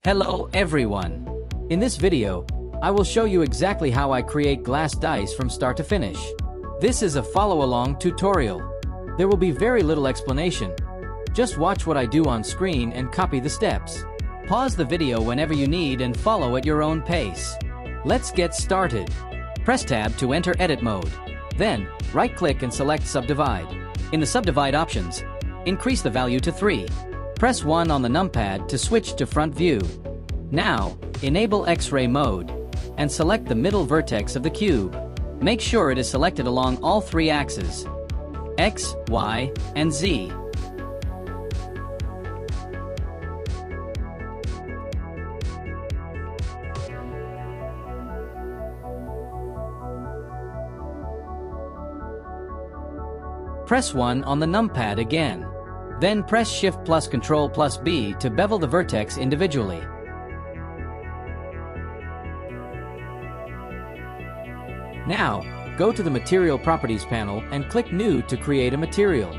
Hello everyone! In this video, I will show you exactly how I create glass dice from start to finish. This is a follow-along tutorial. There will be very little explanation. Just watch what I do on screen and copy the steps. Pause the video whenever you need and follow at your own pace. Let's get started. Press Tab to enter edit mode. Then, right-click and select Subdivide. In the Subdivide options, increase the value to 3. Press 1 on the numpad to switch to front view. Now, enable X-ray mode and select the middle vertex of the cube. Make sure it is selected along all three axes, X, Y, and Z. Press 1 on the numpad again. Then press Shift plus Ctrl plus B to bevel the vertex individually. Now, go to the Material Properties panel and click New to create a material.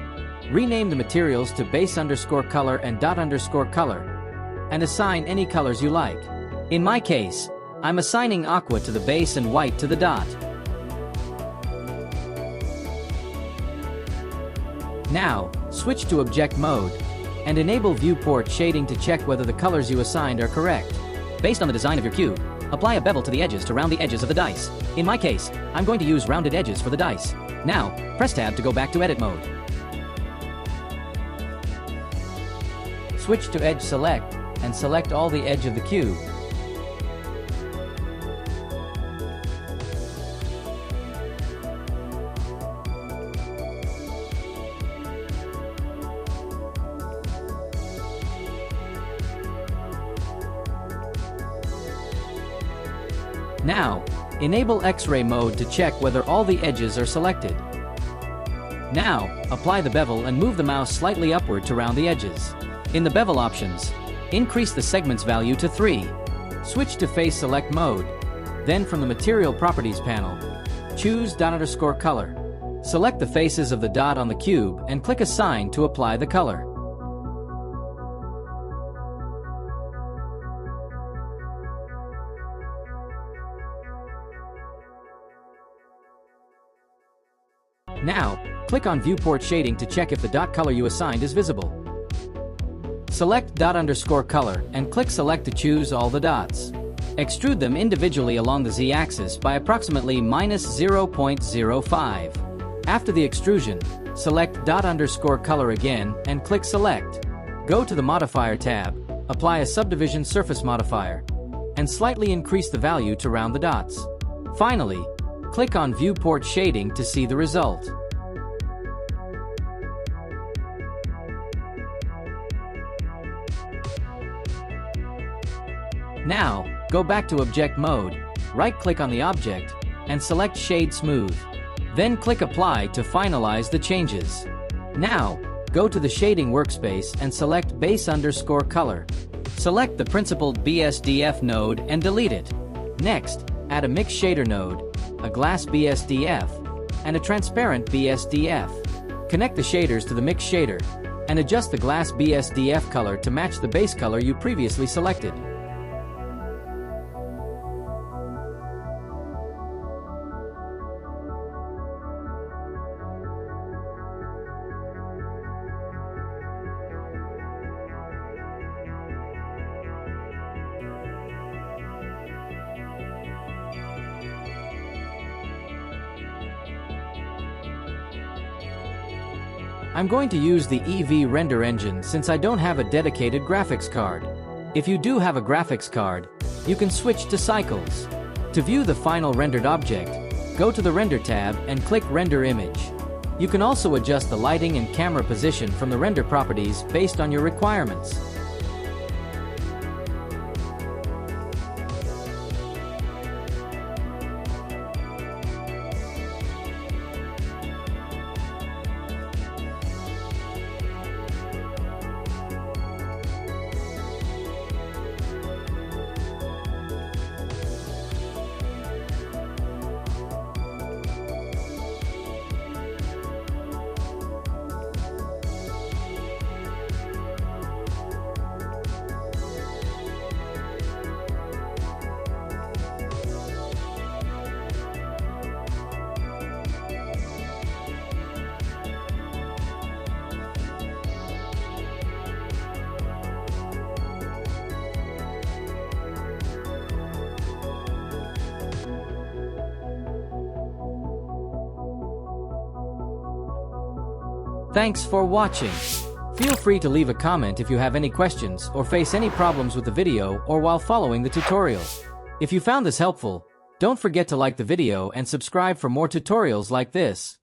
Rename the materials to base_color and dot_color, and assign any colors you like. In my case, I'm assigning aqua to the base and white to the dot. Now, switch to Object Mode, and enable Viewport Shading to check whether the colors you assigned are correct. Based on the design of your cube, apply a bevel to the edges to round the edges of the dice. In my case, I'm going to use rounded edges for the dice. Now, press Tab to go back to Edit Mode. Switch to Edge Select, and select all the edge of the cube. Now, enable X-ray mode to check whether all the edges are selected. Now, apply the bevel and move the mouse slightly upward to round the edges. In the bevel options, increase the segments value to 3. Switch to Face Select mode. Then from the Material Properties panel, choose dot_color. Select the faces of the dot on the cube and click Assign to apply the color. Now, click on Viewport Shading to check if the dot color you assigned is visible. Select dot_color and click Select to choose all the dots. Extrude them individually along the Z-axis by approximately -0.05. After the extrusion, select dot_color again and click Select. Go to the Modifier tab, apply a Subdivision Surface Modifier, and slightly increase the value to round the dots. Finally, click on Viewport Shading to see the result. Now, go back to Object Mode, right-click on the object, and select Shade Smooth. Then click Apply to finalize the changes. Now, go to the Shading workspace and select Base_color. Select the principled BSDF node and delete it. Next, add a Mix Shader node, a glass BSDF, and a transparent BSDF. Connect the shaders to the mix shader, and adjust the glass BSDF color to match the base color you previously selected. I'm going to use the Eevee render engine since I don't have a dedicated graphics card. If you do have a graphics card, you can switch to cycles. To view the final rendered object, go to the Render tab and click Render Image. You can also adjust the lighting and camera position from the render properties based on your requirements. Thanks for watching. Feel free to leave a comment if you have any questions or face any problems with the video or while following the tutorial. If you found this helpful, don't forget to like the video and subscribe for more tutorials like this.